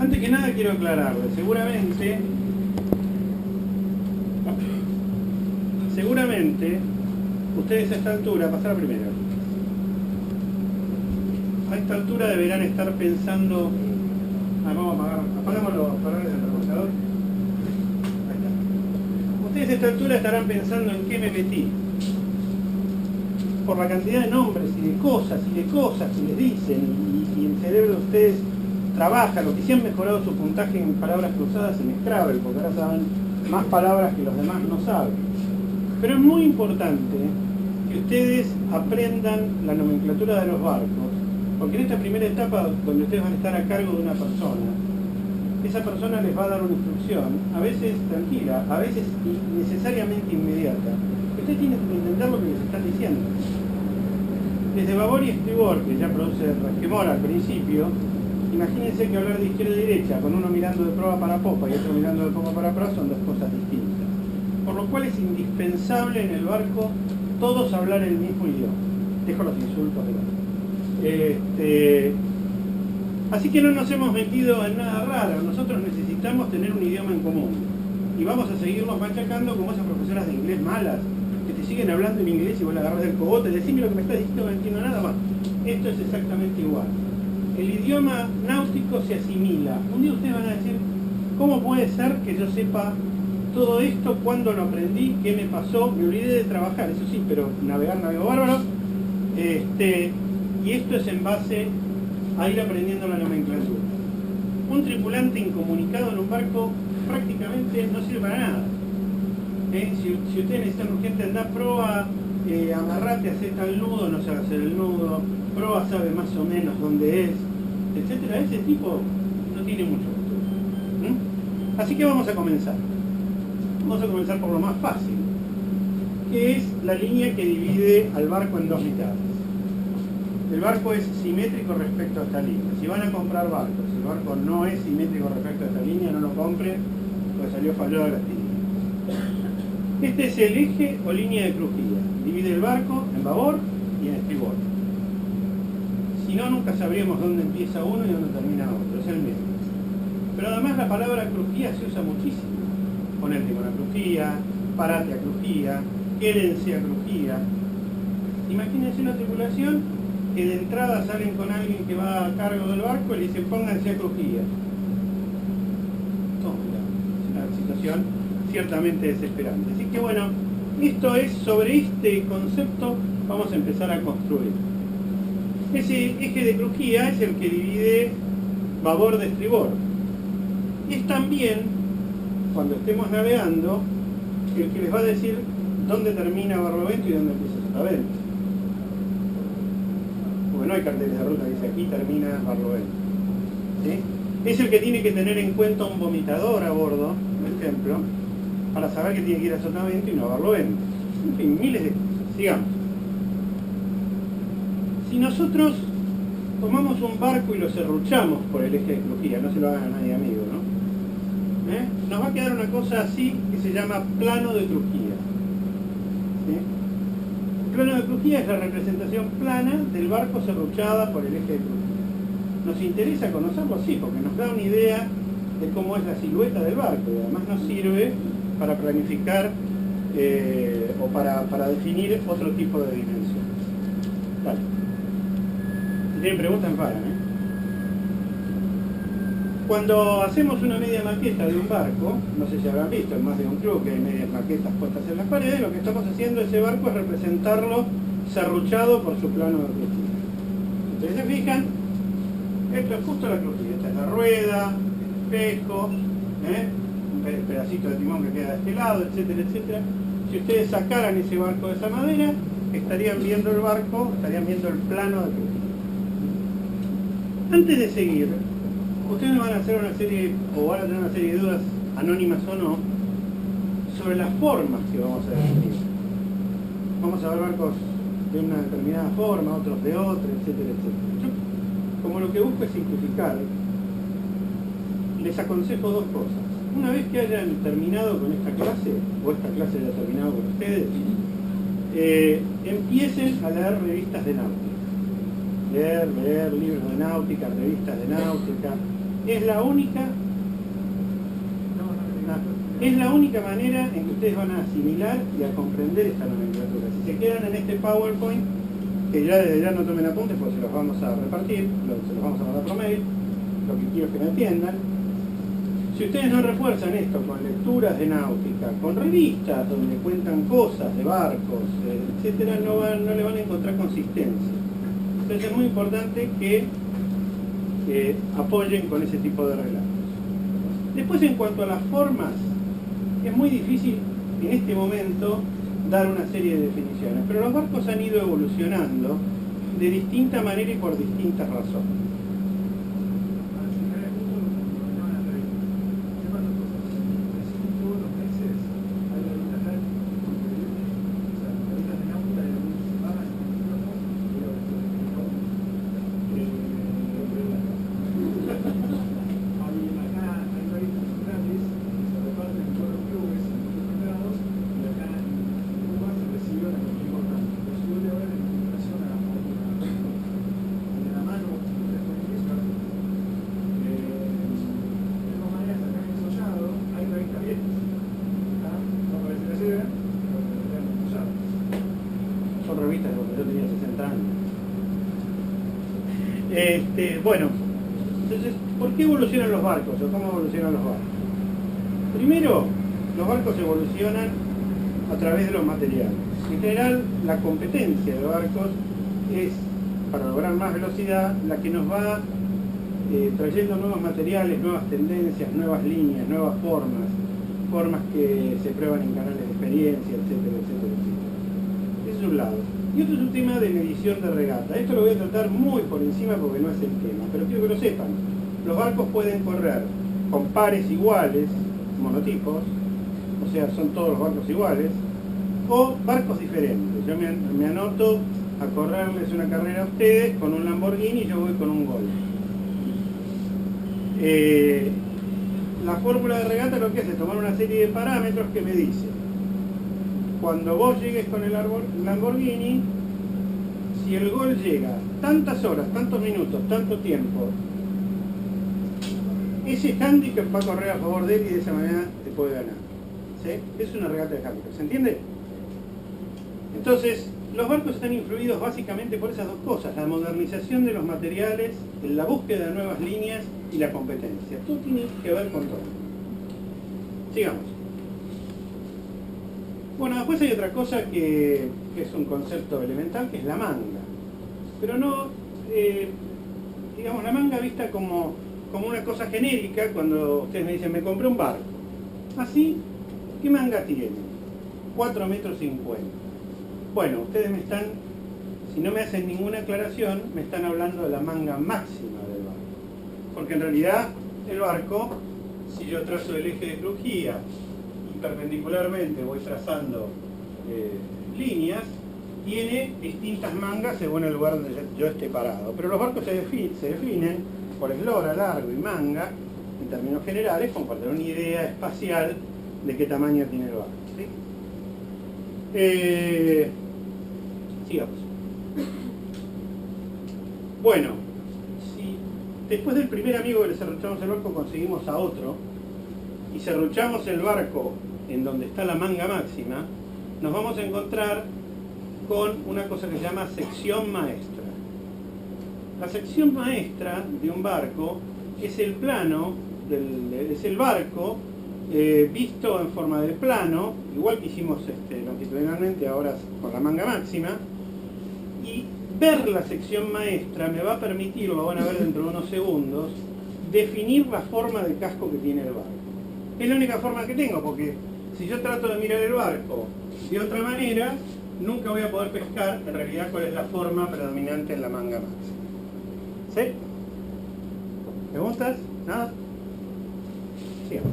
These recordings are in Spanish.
Antes que nada quiero aclararle, seguramente ustedes a esta altura, pasar primero, a esta altura deberán estar pensando, vamos a apagamos los colores del remosador. Ahí está. Ustedes a esta altura estarán pensando en qué me metí, por la cantidad de nombres y de cosas que les dicen, y el cerebro de ustedes trabaja. Lo que sí han mejorado su puntaje en palabras cruzadas en Scrabble, porque ahora saben más palabras que los demás no saben. Pero es muy importante que ustedes aprendan la nomenclatura de los barcos, porque en esta primera etapa, donde ustedes van a estar a cargo de una persona, esa persona les va a dar una instrucción, a veces tranquila, a veces necesariamente inmediata. Ustedes tienen que entender lo que les están diciendo. Desde babor y estribor, que ya produce resquemor al principio, imagínense que hablar de izquierda y derecha, con uno mirando de proa para popa y otro mirando de popa para proa, son dos cosas distintas. Por lo cual es indispensable en el barco todos hablar el mismo idioma. Dejo los insultos de lado. Así que no nos hemos metido en nada raro. Nosotros necesitamos tener un idioma en común. Y vamos a seguirnos machacando como esas profesoras de inglés malas, que te siguen hablando en inglés y vos la agarrás del cogote, decime lo que me estás diciendo, no entiendo nada más. Esto es exactamente igual. El idioma náutico se asimila. Un día ustedes van a decir, ¿cómo puede ser que yo sepa todo esto? ¿Cuándo lo aprendí? ¿Qué me pasó? Me olvidé de trabajar, eso sí, pero navegar navego bárbaro. Y esto es en base a ir aprendiendo la nomenclatura. Un tripulante incomunicado en un barco prácticamente no sirve para nada. Si ustedes necesitan urgente andar proa, amarrate, hacer tal nudo, no sabe hacer el nudo, proa sabe más o menos dónde es, etcétera. Ese tipo no tiene mucho futuro. Así que vamos a comenzar. Vamos a comenzar por lo más fácil, que es la línea que divide al barco en dos mitades. El barco es simétrico respecto a esta línea. Si van a comprar barcos, si el barco no es simétrico respecto a esta línea, no lo compren, porque salió fallado de la línea. Este es el eje o línea de crujía. Divide el barco en babor y en estribor. Si no, nunca sabríamos dónde empieza uno y dónde termina otro. Es el mismo. Pero además la palabra crujía se usa muchísimo. Ponerte con la crujía, parate a crujía, quédense a crujía. Imagínense una tripulación que de entrada salen con alguien que va a cargo del barco y le dicen pónganse a crujía. Es una situación ciertamente desesperante. Así que bueno, esto es, sobre este concepto vamos a empezar a construir. Ese eje de crujía es el que divide babor de estribor. Y es también, cuando estemos navegando, el que les va a decir dónde termina barlovento y dónde empieza sotavento. Porque no hay carteles de ruta que dice aquí termina barlovento. ¿Sí? Es el que tiene que tener en cuenta un vomitador a bordo, por ejemplo, para saber que tiene que ir a sotavento y no a barlovento. En fin, miles de cosas. Sigamos. Si nosotros tomamos un barco y lo serruchamos por el eje de crujía, no se lo hagan a nadie amigo, ¿no? Nos va a quedar una cosa así que se llama plano de crujía. ¿Sí? El plano de crujía es la representación plana del barco serruchada por el eje de crujía. ¿Nos interesa conocerlo? Sí, porque nos da una idea de cómo es la silueta del barco y además nos sirve para planificar o para definir otro tipo de dimensión. Vale. Si tienen preguntas, me paran, Cuando hacemos una media maqueta de un barco, no sé si habrán visto en más de un club que hay medias maquetas puestas en las paredes, lo que estamos haciendo ese barco es representarlo serruchado por su plano de crujía. Ustedes se fijan, esto es justo la crujía, esta es la rueda, el espejo, un pedacito de timón que queda de este lado, etcétera, etcétera. Si ustedes sacaran ese barco de esa madera, estarían viendo el barco, estarían viendo el plano de crujía. Antes de seguir, ustedes van a hacer una serie, o van a tener una serie de dudas, anónimas o no, sobre las formas que vamos a definir. Vamos a ver barcos de una determinada forma, otros de otra, etcétera, etcétera. Yo, como lo que busco es simplificar, les aconsejo dos cosas. Una vez que hayan terminado con esta clase, o esta clase haya terminado con ustedes, empiecen a leer revistas de náutica. Leer libros de náutica, revistas de náutica. Es la única manera en que ustedes van a asimilar y a comprender esta nomenclatura. Si se quedan en este PowerPoint, que ya desde ya no tomen apuntes porque se los vamos a repartir, se los vamos a mandar por mail, lo que quiero es que me entiendan. Si ustedes no refuerzan esto con lecturas de náutica, con revistas donde cuentan cosas de barcos, etcétera, no le van a encontrar consistencia. Entonces es muy importante que apoyen con ese tipo de relatos. Después, en cuanto a las formas, es muy difícil en este momento dar una serie de definiciones, pero los barcos han ido evolucionando de distinta manera y por distintas razones. Bueno, entonces, ¿por qué evolucionan los barcos o cómo evolucionan los barcos? Primero, los barcos evolucionan a través de los materiales. En general, la competencia de barcos es, para lograr más velocidad, la que nos va trayendo nuevos materiales, nuevas tendencias, nuevas líneas, nuevas formas que se prueban en canales de experiencia, etcétera, etcétera, etcétera. Ese es un lado. Y otro es un tema de medición de regata. Esto lo voy a tratar muy por encima porque no es el tema, pero quiero que lo sepan. Los barcos pueden correr con pares iguales, monotipos, o sea, son todos los barcos iguales, o barcos diferentes. Yo me anoto a correrles una carrera a ustedes con un Lamborghini y yo voy con un Golf. La fórmula de regata lo que hace es tomar una serie de parámetros que me dicen: cuando vos llegues con el Lamborghini, si el Gol llega tantas horas, tantos minutos, tanto tiempo, ese handicap va a correr a favor de él y de esa manera te puede ganar. ¿Sí? Es una regata de handicap, ¿se entiende? Entonces, los barcos están influidos básicamente por esas dos cosas: la modernización de los materiales, la búsqueda de nuevas líneas y la competencia. Todo tiene que ver con todo. Sigamos. Bueno, después hay otra cosa que es un concepto elemental, que es la manga. Pero no, digamos, la manga vista como una cosa genérica. Cuando ustedes me dicen, me compré un barco. ¿Así? ¿Qué manga tiene? 4,50 metros. Bueno, ustedes me están, si no me hacen ninguna aclaración, me están hablando de la manga máxima del barco. Porque en realidad el barco, si yo trazo el eje de crujía y perpendicularmente voy trazando líneas, tiene distintas mangas según el lugar donde yo esté parado. Pero los barcos se definen por eslora, largo y manga, en términos generales, como para tener una idea espacial de qué tamaño tiene el barco. ¿Sí? Sigamos. Bueno, si después del primer amigo que le serruchamos el barco conseguimos a otro, y serruchamos el barco en donde está la manga máxima, nos vamos a encontrar con una cosa que se llama sección maestra. La sección maestra de un barco es el plano, es el barco visto en forma de plano, igual que hicimos longitudinalmente ahora con la manga máxima, y ver la sección maestra me va a permitir, lo van a ver dentro de unos segundos, definir la forma del casco que tiene el barco. Es la única forma que tengo, porque si yo trato de mirar el barco de otra manera, nunca voy a poder pescar en realidad cuál es la forma predominante en la manga máxima. ¿Sí? ¿Preguntas? ¿Nada? Sigamos.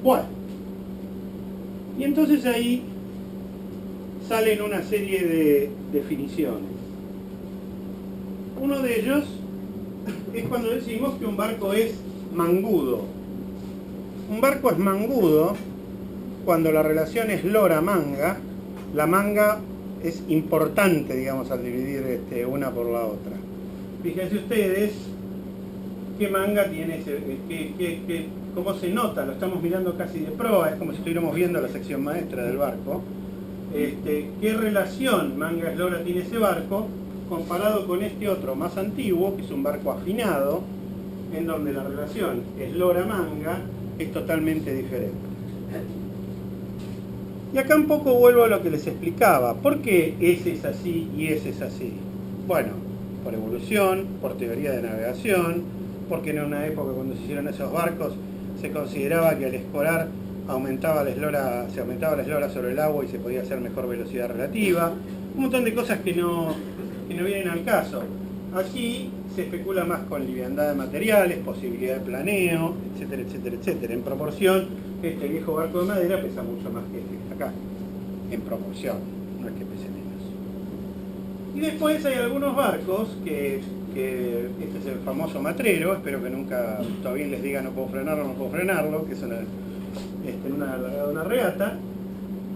Bueno, y entonces ahí salen una serie de definiciones. Uno de ellos es cuando decimos que un barco es mangudo. Un barco es mangudo cuando la relación es lora-manga. La manga es importante, digamos, al dividir una por la otra. Fíjense ustedes qué manga tiene, cómo se nota, lo estamos mirando casi de proa, es como si estuviéramos viendo la sección maestra del barco. ¿Qué relación manga-eslora tiene ese barco comparado con este otro más antiguo, que es un barco afinado, en donde la relación eslora-manga es totalmente diferente? Y acá un poco vuelvo a lo que les explicaba. ¿Por qué ese es así y ese es así? Bueno, por evolución, por teoría de navegación, porque en una época cuando se hicieron esos barcos se consideraba que al escorar se aumentaba la eslora sobre el agua y se podía hacer mejor velocidad relativa. Un montón de cosas que no vienen al caso. Aquí se especula más con liviandad de materiales, posibilidad de planeo, etcétera, etcétera, etcétera. En proporción, este viejo barco de madera pesa mucho más que este que está acá. En proporción, no es que pese menos. Y después hay algunos barcos que este es el famoso matrero, espero que nunca todavía les diga no puedo frenarlo, que es una regata,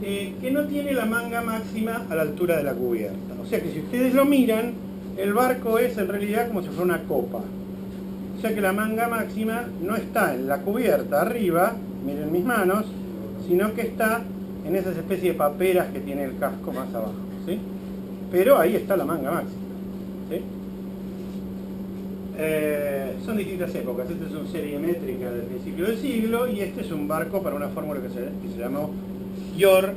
que no tiene la manga máxima a la altura de la cubierta. O sea que si ustedes lo miran, el barco es en realidad como si fuera una copa. O sea que la manga máxima no está en la cubierta arriba, miren mis manos, sino que está en esas especies de paperas que tiene el casco más abajo, ¿sí? Pero ahí está la manga máxima, ¿sí? Son distintas épocas. Esta es una serie métrica del principio del siglo y este es un barco para una fórmula que se llamó Yor,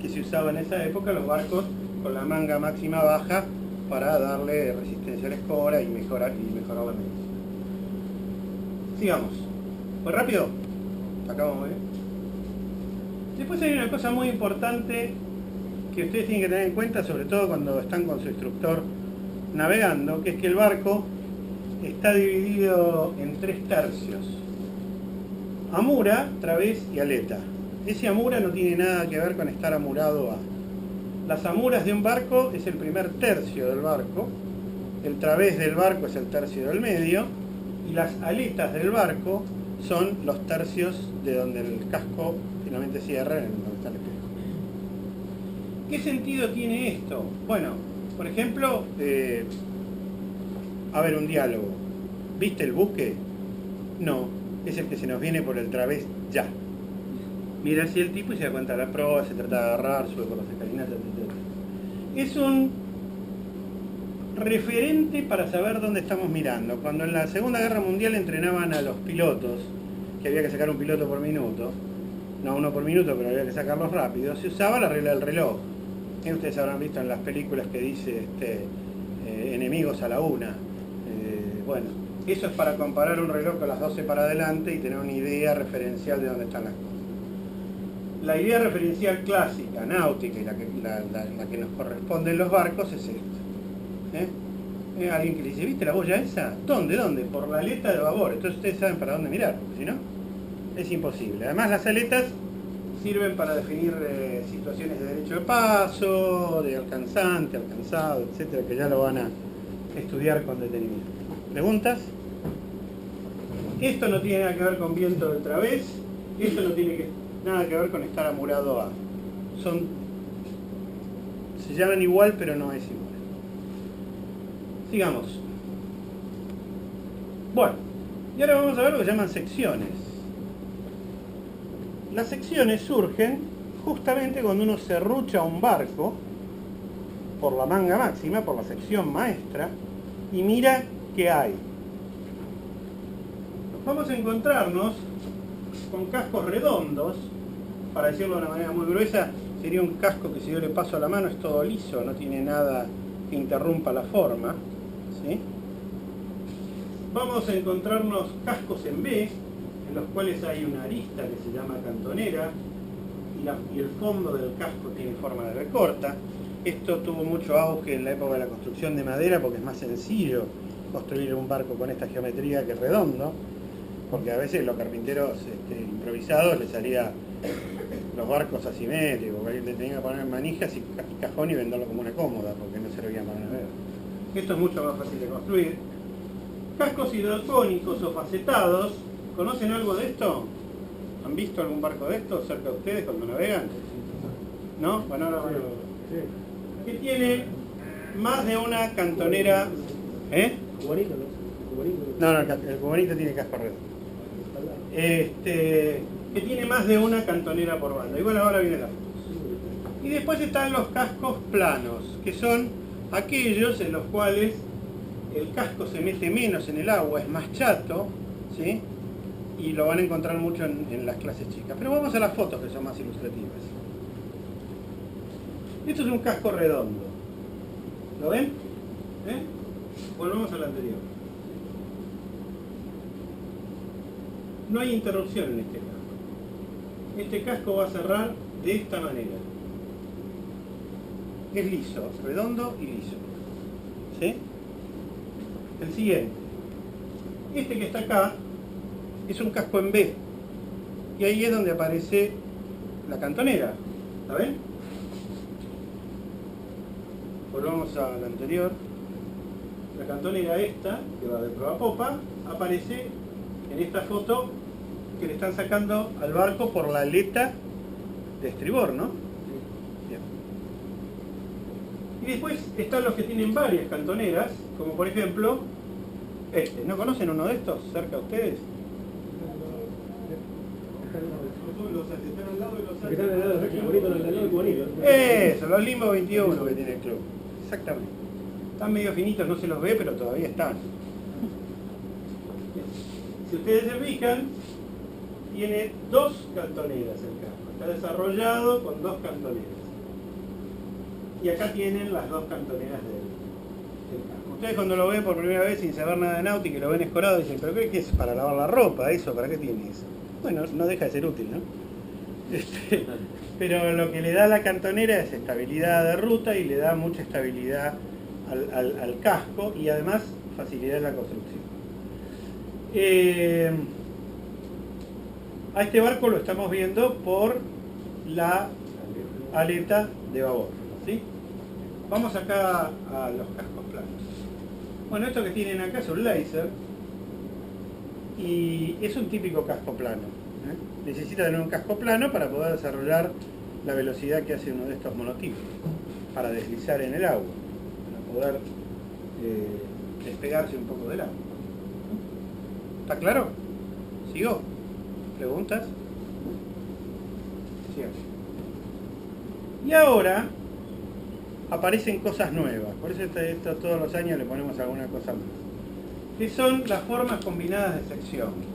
que se usaba en esa época, los barcos con la manga máxima baja para darle resistencia a la escora y mejorar la medición. Sigamos. ¿Fue rápido? Acabamos muy bien. Después hay una cosa muy importante que ustedes tienen que tener en cuenta, sobre todo cuando están con su instructor navegando, que es que el barco está dividido en 3 tercios. Amura, través y aleta. Ese amura no tiene nada que ver con estar amurado a. Las amuras de un barco es el primer tercio del barco, el través del barco es el tercio del medio, y las aletas del barco son los tercios de donde el casco finalmente cierra, en donde está el espejo. ¿Qué sentido tiene esto? Bueno, por ejemplo, a ver, un diálogo. ¿Viste el buque? No, es el que se nos viene por el través ya. Mira así el tipo y se da cuenta de la proa, se trata de agarrar, sube por las escalinatas, etc. Es un referente para saber dónde estamos mirando. Cuando en la Segunda Guerra Mundial entrenaban a los pilotos, que había que sacar un piloto por minuto, no uno por minuto, pero había que sacarlos rápido, se usaba la regla del reloj. Ustedes habrán visto en las películas que dice enemigos a la 1. Bueno, eso es para comparar un reloj con las 12 para adelante y tener una idea referencial de dónde están las cosas. La idea referencial clásica, náutica, y la que nos corresponde en los barcos es esta. Alguien que le dice, ¿viste la boya esa? ¿Dónde? Por la aleta de babor. Entonces ustedes saben para dónde mirar, porque si no, es imposible. Además las aletas sirven para definir situaciones de derecho de paso, de alcanzante, alcanzado, etcétera, que ya lo van a estudiar con detenimiento. ¿Preguntas? Esto no tiene nada que ver con viento del través, esto no tiene nada que ver con estar amurado a. Se llaman igual, pero no es igual. Sigamos. Bueno, y ahora vamos a ver lo que llaman secciones. Las secciones surgen justamente cuando uno serrucha un barco por la manga máxima, por la sección maestra, y mira qué hay. Vamos a encontrarnos con cascos redondos, para decirlo de una manera muy gruesa, sería un casco que si yo le paso a la mano es todo liso, no tiene nada que interrumpa la forma, ¿sí? Vamos a encontrarnos cascos en B, en los cuales hay una arista que se llama cantonera, y el fondo del casco tiene forma de B corta. Esto tuvo mucho auge en la época de la construcción de madera porque es más sencillo construir un barco con esta geometría que redondo, porque a veces los carpinteros improvisados les salía los barcos asimétricos, porque le tenían que poner manijas y cajón y venderlo como una cómoda, porque no servían para nada. Esto es mucho más fácil de construir. Cascos hidrocónicos o facetados, ¿conocen algo de esto? ¿Han visto algún barco de estos cerca de ustedes cuando navegan? ¿No? Bueno, ahora bueno. Que tiene más de una cantonera. No, no, el cubanito tiene casco redondo. Que tiene más de una cantonera por banda. Y bueno, ahora viene la foto. Y después están los cascos planos, que son aquellos en los cuales el casco se mete menos en el agua, es más chato, ¿sí? Y lo van a encontrar mucho en las clases chicas. Pero vamos a las fotos que son más ilustrativas. Esto es un casco redondo. ¿Lo ven? Volvemos al anterior. No hay interrupción en este casco. Este casco va a cerrar de esta manera. Es liso, redondo y liso. ¿Sí? El siguiente. Este que está acá es un casco en B. Y ahí es donde aparece la cantonera. ¿La ven? Volvamos al anterior. La cantonera esta, que va de proa a popa, aparece en esta foto que le están sacando al barco por la aleta de estribor, ¿no? Bien. Y después están los que tienen varias cantoneras, como por ejemplo este. ¿No conocen uno de estos cerca de ustedes? Los que están al lado y los eso, los Limbo 21 que tiene el club. Exactamente. Están medio finitos, no se los ve, pero todavía están. Si ustedes se fijan, tiene dos cantoneras el casco. Está desarrollado con dos cantoneras. Y acá tienen las dos cantoneras del casco. Ustedes cuando lo ven por primera vez sin saber nada de náutica y lo ven escorado, dicen, ¿pero qué es? ¿Para lavar la ropa? ¿Eso? ¿Para qué tiene eso? Bueno, no deja de ser útil, ¿no? Pero lo que le da a la cantonera es estabilidad de ruta y le da mucha estabilidad al casco y además facilidad en la construcción. A este barco lo estamos viendo por la aleta de babor, ¿sí? Vamos acá a los cascos planos. Bueno, esto que tienen acá es un laser y es un típico casco plano. Necesita tener un casco plano para poder desarrollar la velocidad que hace uno de estos monotipos, para deslizar en el agua, para poder despegarse un poco del agua. ¿Está claro? ¿Sigo? ¿Preguntas? Sigamos. Y ahora aparecen cosas nuevas, por eso esto todos los años le ponemos alguna cosa más, que son las formas combinadas de sección.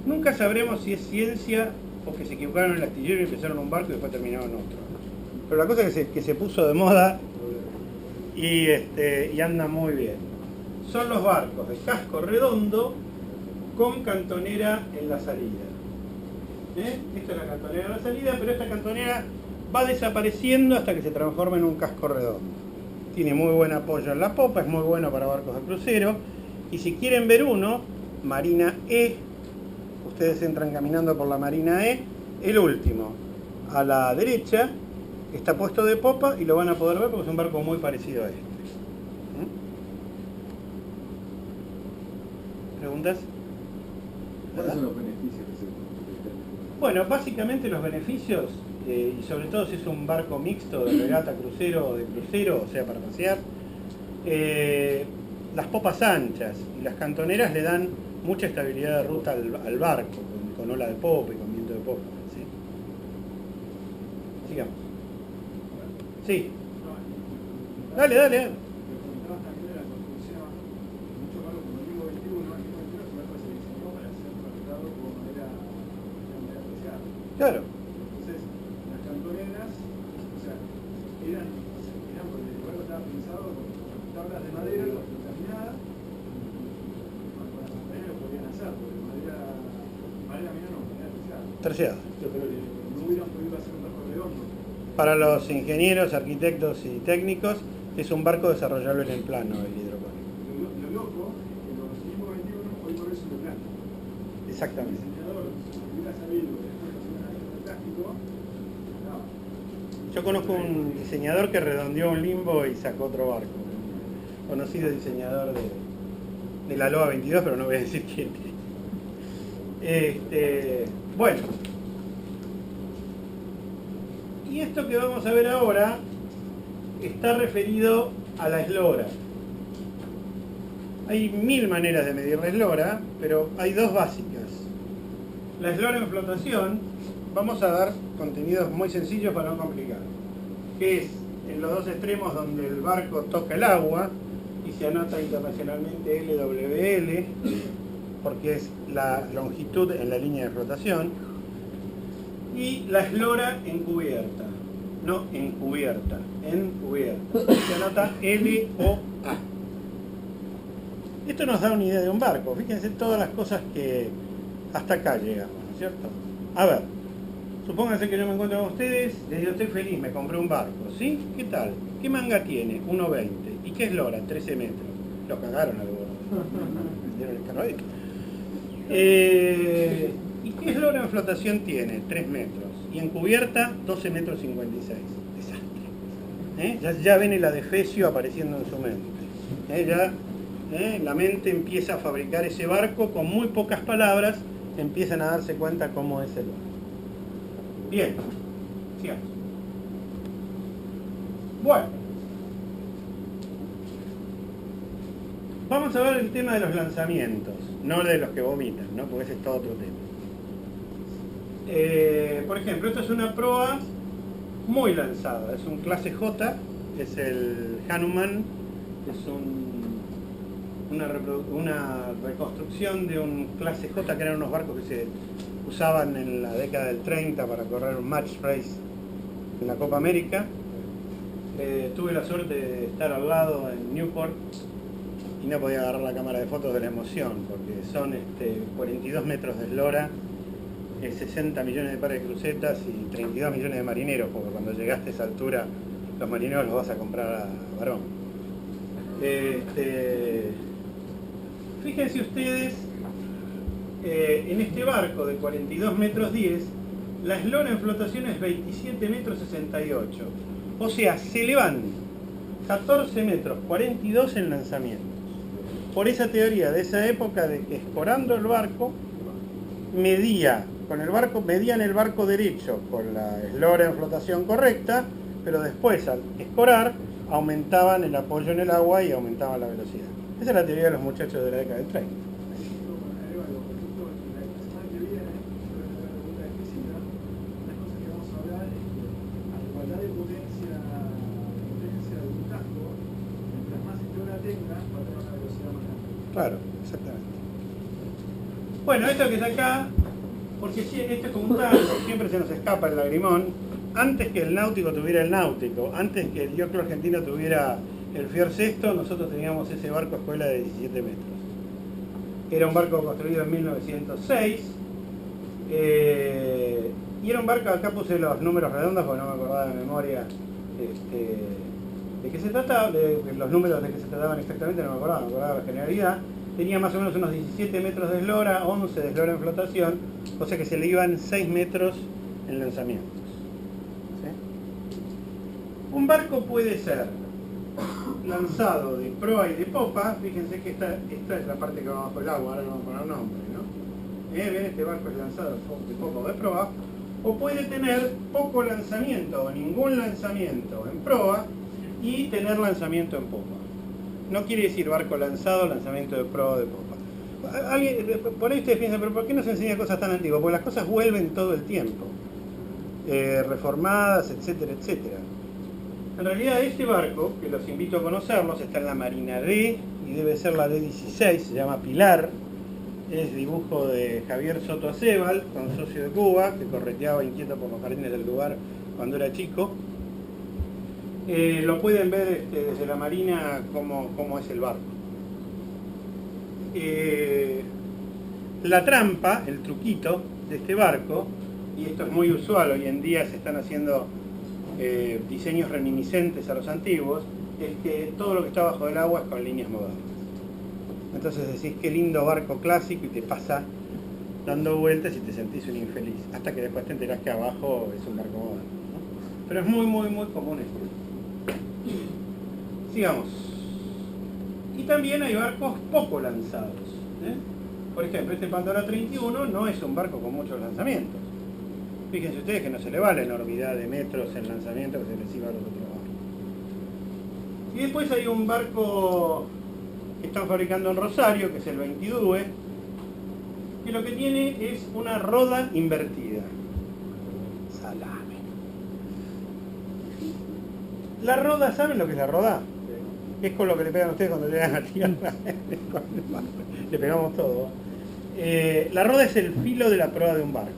Nunca sabremos si es ciencia o que se equivocaron en el astillero y empezaron un barco y después terminaron otro. Pero la cosa es que se puso de moda y anda muy bien. Son los barcos de casco redondo con cantonera en la salida. Esta es la cantonera en la salida, pero esta cantonera va desapareciendo hasta que se transforma en un casco redondo. Tiene muy buen apoyo en la popa, es muy bueno para barcos de crucero. Y si quieren ver uno, Marina E, ustedes entran caminando por la Marina E, el último, a la derecha, está puesto de popa y lo van a poder ver porque es un barco muy parecido a este. ¿Preguntas? ¿Cuáles son los beneficios que se Bueno, básicamente los beneficios, y sobre todo si es un barco mixto de regata crucero o de crucero, o sea, para pasear, las popas anchas y las cantoneras le dan mucha estabilidad de ruta al barco, con ola de popa y con viento de popa, ¿sí? Sigamos. Sí. Dale, dale. Claro. Entonces, las cantoneras, o sea, eran porque el barco estaba pensado con tablas de madera, laminadas, con las cantoneras lo podían hacer, porque madera mía no, madera Terciada. Pero no hubieran podido hacer un barco redondo. Para los ingenieros, arquitectos y técnicos, es un barco desarrollable en el plano, el hidropónico. Lo loco es que los Limbo 21 hoy por hoy son de plano. Exactamente. El diseñador, si hubiera sabido Yo conozco un diseñador que redondeó un Limbo y sacó otro barco. Conocido diseñador de la Loa 22, pero no voy a decir quién es. Bueno. Y esto que vamos a ver ahora está referido a la eslora. Hay 1000 maneras de medir la eslora, pero hay dos básicas. La eslora en flotación, vamos a dar contenidos muy sencillos para no complicar, que es en los dos extremos donde el barco toca el agua y se anota internacionalmente LWL, porque es la longitud en la línea de flotación, y la eslora encubierta, no encubierta, encubierta, se anota LOA. Esto nos da una idea de un barco. Fíjense todas las cosas que hasta acá llegamos, ¿no es cierto? A ver, supónganse que yo me encuentro con ustedes, les digo, estoy feliz, me compré un barco, ¿sí? ¿Qué tal? ¿Qué manga tiene? 1,20. ¿Y qué eslora? 13 metros. Lo cagaron al gordo. Vendieron el canoe. ¿Y qué eslora en flotación tiene? 3 metros. Y en cubierta, 12 metros 56. Desastre. Ya ven el adefesio apareciendo en su mente. La mente empieza a fabricar ese barco con muy pocas palabras, empiezan a darse cuenta cómo es el barco. Bien, sigamos. Bueno, vamos a ver el tema de los lanzamientos, no de los que vomitan, ¿no? Porque ese es todo otro tema. Por ejemplo, esta es una proa muy lanzada, es un clase J, es el Hanuman, es una reconstrucción de un clase J, que eran unos barcos que se usaban en la década del 30 para correr un match race en la Copa América. Tuve la suerte de estar al lado en Newport y no podía agarrar la cámara de fotos de la emoción, porque son 42 metros de eslora, 60 millones de pares de crucetas y 32 millones de marineros, porque cuando llegaste a esa altura los marineros los vas a comprar a varón. Fíjense ustedes, en este barco de 42 metros 10, la eslora en flotación es 27 metros 68. O sea, se le van 14 metros 42 en lanzamientos. Por esa teoría de esa época de que escorando el barco, medían el barco derecho con la eslora en flotación correcta, pero después al escorar aumentaban el apoyo en el agua y aumentaban la velocidad. Esa es la teoría de los muchachos de la década del 30. Claro, exactamente. Bueno, esto que está acá, porque esto es como un tango, siempre se nos escapa el lagrimón. Antes que el náutico tuviera el náutico, antes que el yoclo argentino tuviera el Fior Sexto, nosotros teníamos ese barco escuela de 17 metros. Era un barco construido en 1906, y era un barco, acá puse los números redondos porque no me acordaba de memoria de qué se trataba, de los números de que se trataban exactamente, no me acordaba la generalidad. Tenía más o menos unos 17 metros de eslora, 11 de eslora en flotación, o sea que se le iban 6 metros en lanzamientos. ¿Sí? Un barco puede ser lanzado de proa y de popa. Fíjense que esta es la parte que va bajo el agua, ahora le vamos a poner nombre, ¿no? Bien, este barco es lanzado de popa o de proa, o puede tener poco lanzamiento o ningún lanzamiento en proa y tener lanzamiento en popa. No quiere decir barco lanzado, lanzamiento de proa o de popa. Por ahí ustedes piensan, pero ¿por qué nos enseña cosas tan antiguas? Porque las cosas vuelven todo el tiempo, reformadas, etcétera, etcétera. En realidad este barco, que los invito a conocerlos, está en la Marina D y debe ser la D16, se llama Pilar, es dibujo de Javier Soto Acebal, con socio de Cuba, que correteaba inquieto por los jardines del lugar cuando era chico. Lo pueden ver desde la Marina cómo es el barco. La trampa, el truquito de este barco, y esto es muy usual, hoy en día se están haciendo diseños reminiscentes a los antiguos, es que todo lo que está bajo el agua es con líneas modernas. Entonces decís, qué lindo barco clásico, y te pasa dando vueltas y te sentís un infeliz, hasta que después te enterás que abajo es un barco moderno, ¿no? Pero es muy, muy, muy común esto. Sigamos. Y también hay barcos poco lanzados. Por ejemplo, este Pandora 31 no es un barco con muchos lanzamientos. Fíjense ustedes que no se le va la enormidad de metros en lanzamiento que se les iba a los otros barcos. Y después hay un barco que están fabricando en Rosario, que es el 22, que lo que tiene es una roda invertida. Salame. La roda, ¿saben lo que es la roda? Es con lo que le pegan a ustedes cuando llegan a la tierra. Le pegamos todo. La roda es el filo de la proa de un barco.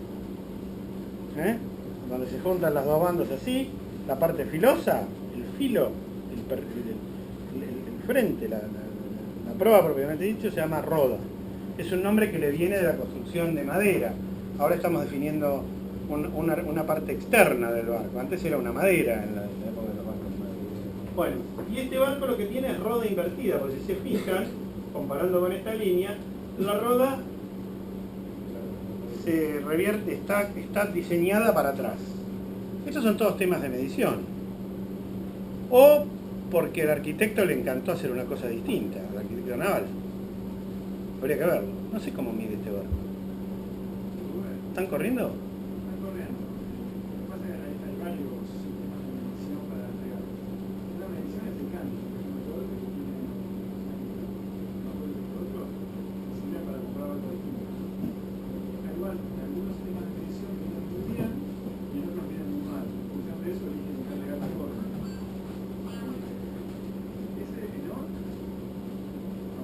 Donde se juntan las dos bandas así, la parte filosa, el filo, el frente, la proa propiamente dicho, se llama roda. Es un nombre que le viene de la construcción de madera. Ahora estamos definiendo una parte externa del barco. Antes era una madera en la época de los barcos. Bueno, y este barco lo que tiene es roda invertida, porque si se fijan, comparando con esta línea, la roda se revierte, está diseñada para atrás. Estos son todos temas de medición. O porque al arquitecto le encantó hacer una cosa distinta, al arquitecto naval. Habría que verlo. No sé cómo mide este barco. ¿Están corriendo? Están corriendo. Lo que pasa es que hay varios sistemas de medición para entregar. Una medición es el cambio. Por ejemplo, todo lo que tiene otro sirve para comprar algo distinto. Igual, algunos sistemas de medición que no estudian y otros vienen muy mal. En función de eso eligen cargar la forma. Ese no.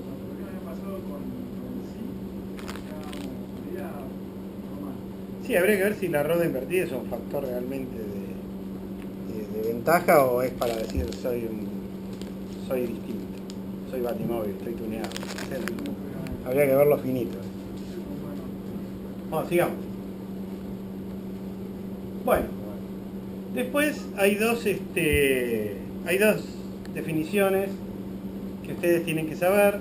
Lo que me había pasado con sí, habría que ver si la roda invertida es un factor realmente de ventaja o es para decir soy distinto, soy batimóvil, estoy tuneado. Habría que verlo finito. Vamos, sigamos. Bueno, después hay dos definiciones que ustedes tienen que saber,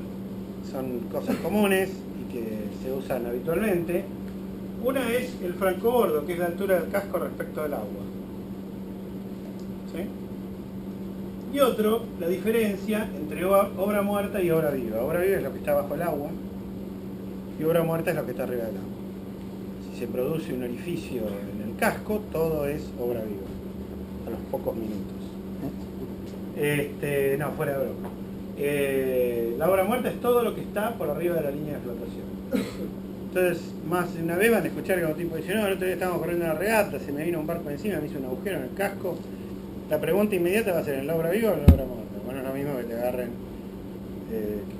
son cosas comunes y que se usan habitualmente. Una es el francobordo, que es la altura del casco respecto del agua. ¿Sí? Y otro, la diferencia entre obra muerta y obra viva. Obra viva es lo que está bajo el agua y obra muerta es lo que está arriba del agua. Si se produce un orificio en el casco, todo es obra viva, a los pocos minutos. No, fuera de broma. La obra muerta es todo lo que está por arriba de la línea de flotación. Entonces, más de una vez van a escuchar que un tipo dice, no, el otro día estábamos corriendo una regata, se me vino un barco encima, me hizo un agujero en el casco. La pregunta inmediata va a ser, ¿en la obra viva o en la obra muerta? Bueno, es lo mismo que te agarren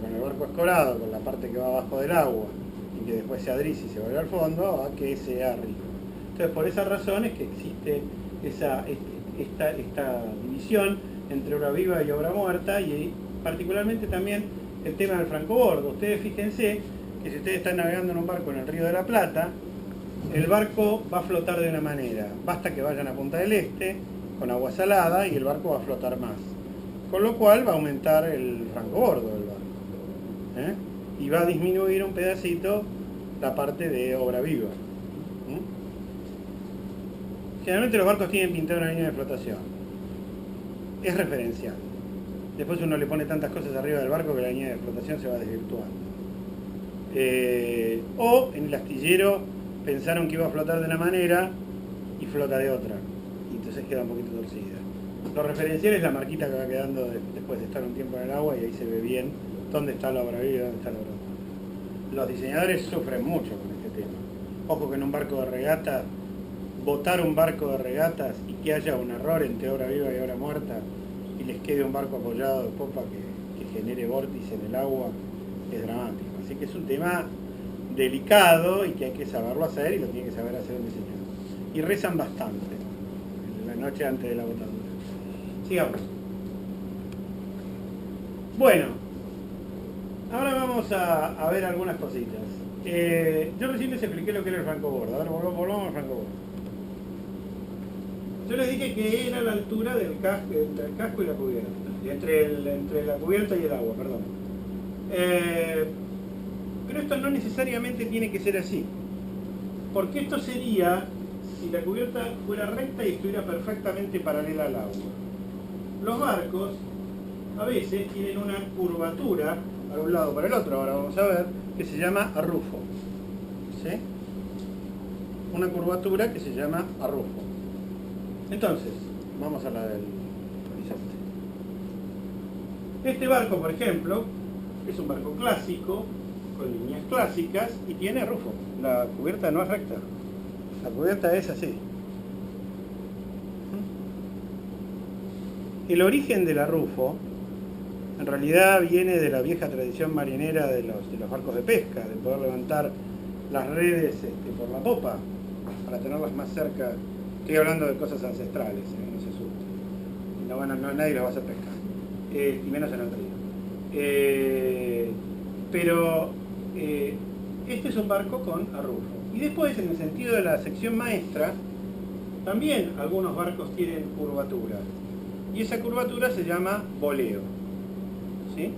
con el barco escorado, con la parte que va abajo del agua, y que después se adriza y se vuelve al fondo, a que sea arriba. Entonces, por esa razón es que existe esta división entre obra viva y obra muerta, y particularmente también el tema del francobordo. Ustedes fíjense que si ustedes están navegando en un barco en el Río de la Plata, el barco va a flotar de una manera. Basta que vayan a Punta del Este con agua salada y el barco va a flotar más. Con lo cual va a aumentar el francobordo del barco. Y va a disminuir un pedacito la parte de obra viva. Generalmente los barcos tienen pintada una línea de flotación. Es referencial. Después uno le pone tantas cosas arriba del barco que la línea de flotación se va desvirtuando. O en el astillero pensaron que iba a flotar de una manera y flota de otra, y entonces queda un poquito torcida. Lo referencial es la marquita que va quedando después de estar un tiempo en el agua, y ahí se ve bien dónde está la obra viva y dónde está la obra muerta. Los diseñadores sufren mucho con este tema. Ojo que en un barco de regata, botar un barco de regatas y que haya un error entre obra viva y obra muerta y les quede un barco apoyado de popa que genere vórtice en el agua, es dramático. Así que es un tema delicado y que hay que saberlo hacer, y lo tiene que saber hacer el diseñador. Y rezan bastante la noche antes de la botadura. Sigamos. Bueno, ahora vamos a ver algunas cositas. Yo recién les expliqué lo que era el francobordo. Ahora volvamos al francobordo. Yo les dije que era la altura del casco y la cubierta. Entre la cubierta y el agua, perdón. Pero esto no necesariamente tiene que ser así, porque esto sería si la cubierta fuera recta y estuviera perfectamente paralela al agua. Los barcos a veces tienen una curvatura para un lado o para el otro, ahora vamos a ver, que se llama arrufo. ¿Sí? Una curvatura que se llama arrufo. Entonces, vamos a la del horizonte. Este barco, por ejemplo, es un barco clásico, con líneas clásicas y tiene rufo. La cubierta no es recta, la cubierta es así. El origen de la rufo en realidad viene de la vieja tradición marinera de los barcos de pesca, de poder levantar las redes por la popa para tenerlas más cerca. Estoy hablando de cosas ancestrales, no se asusten. Nadie los va a hacer pescar, y menos en el río. Pero este es un barco con arrufo. Y después, en el sentido de la sección maestra, también algunos barcos tienen curvatura. Y esa curvatura se llama boleo. ¿Sí?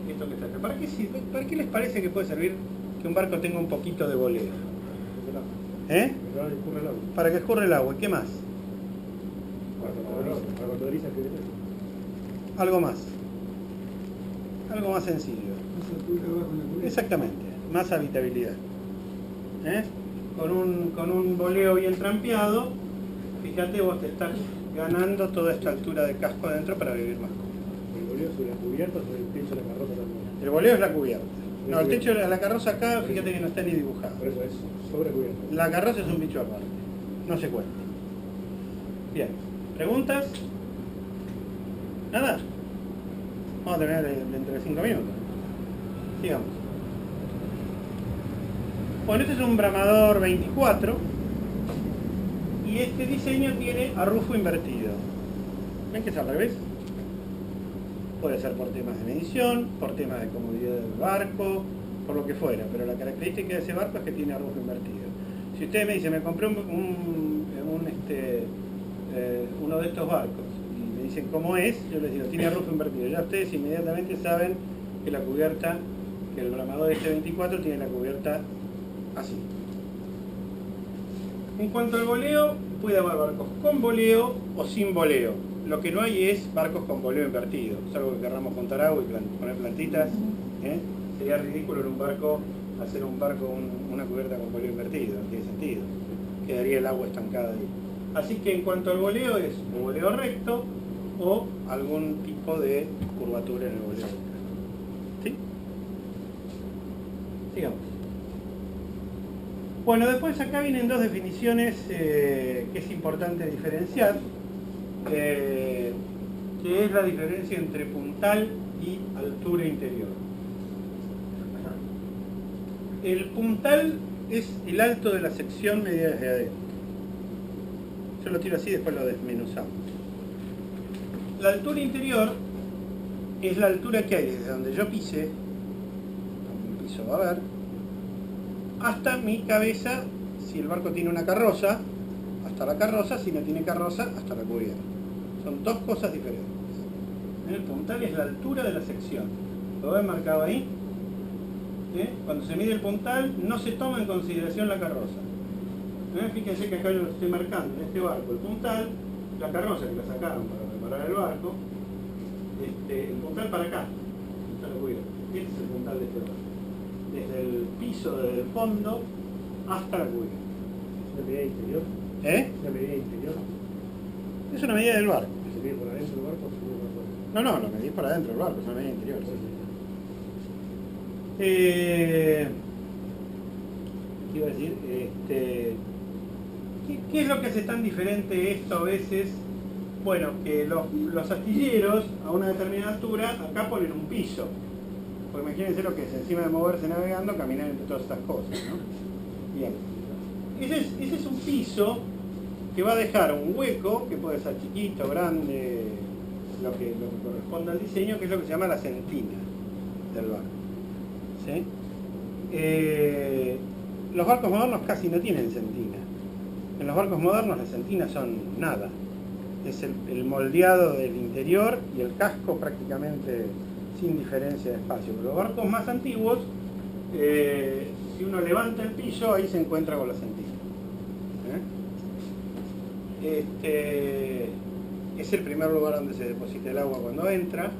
Esto que está acá. ¿Para qué les parece que puede servir que un barco tenga un poquito de boleo? ¿Eh? Para que escurra el agua. ¿Qué más? Algo más. Algo más sencillo. Exactamente. Más habitabilidad. ¿Eh? Con un boleo bien trampeado, fíjate, vos te estás ganando toda esta altura de casco adentro para vivir más cómodo. ¿El boleo sobre la cubierta o sobre el techo de la carroza también? El boleo es la cubierta. No, el techo de la carroza acá, fíjate que no está ni dibujado. Por eso es sobre cubierta. La carroza es un bicho aparte. No se cuenta. Bien. ¿Preguntas? ¿Nada? Vamos a terminar dentro de 5 minutos. Sigamos. Bueno, este es un bramador 24 y este diseño tiene arrufo invertido. ¿Ven que es al revés? Puede ser por temas de medición, por temas de comodidad del barco, por lo que fuera, pero la característica de ese barco es que tiene arrufo invertido. Si ustedes me dicen, me compré uno de estos barcos y me dicen cómo es, yo les digo, tiene arrufo invertido. Ya ustedes inmediatamente saben que la cubierta, que el bramador este 24 tiene la cubierta así. En cuanto al boleo, puede haber barcos con boleo o sin boleo. Lo que no hay es barcos con boleo invertido, salvo que querramos juntar agua y poner plantitas. Sería ridículo en un barco hacer una cubierta con boleo invertido, no tiene sentido. Quedaría el agua estancada ahí. Así que en cuanto al boleo, es o boleo recto o algún tipo de curvatura en el boleo. ¿Sí? Sigamos. Bueno, después acá vienen dos definiciones que es importante diferenciar, que es la diferencia entre puntal y altura interior. El puntal es el alto de la sección medida desde adentro. Yo lo tiro así y después lo desmenuzamos. La altura interior es la altura que hay desde donde yo pise, un piso va a haber, hasta mi cabeza, si el barco tiene una carroza, hasta la carroza, si no tiene carroza, hasta la cubierta. Son dos cosas diferentes. El puntal es la altura de la sección. ¿Lo ven marcado ahí? Cuando se mide el puntal, no se toma en consideración la carroza. Fíjense que acá yo lo estoy marcando en este barco. El puntal, la carroza que la sacaron para reparar el barco, el puntal para acá, está la cubierta. Este es el puntal de este barco. Desde el piso, desde el fondo, hasta la cubierta. ¿Es una medida interior? ¿Es una medida interior? Es una medida del barco. ¿Se mide por adentro del barco o se mide por afuera? No, lo medís por adentro del barco, es una medida interior. ¿Qué iba a decir? ¿Qué es lo que hace tan diferente esto a veces? Bueno, que los astilleros a una determinada altura acá ponen un piso. Porque imagínense lo que es encima de moverse navegando, caminar entre todas estas cosas, ¿no? Bien. Ese es un piso que va a dejar un hueco, que puede ser chiquito, grande, lo que corresponda al diseño, que es lo que se llama la sentina del barco. ¿Sí? Los barcos modernos casi no tienen sentina. En los barcos modernos las sentinas son nada. Es el moldeado del interior y el casco prácticamente sin diferencia de espacio. Pero los barcos más antiguos, si uno levanta el piso, ahí se encuentra con la sentina. Es el primer lugar donde se deposita el agua cuando entra.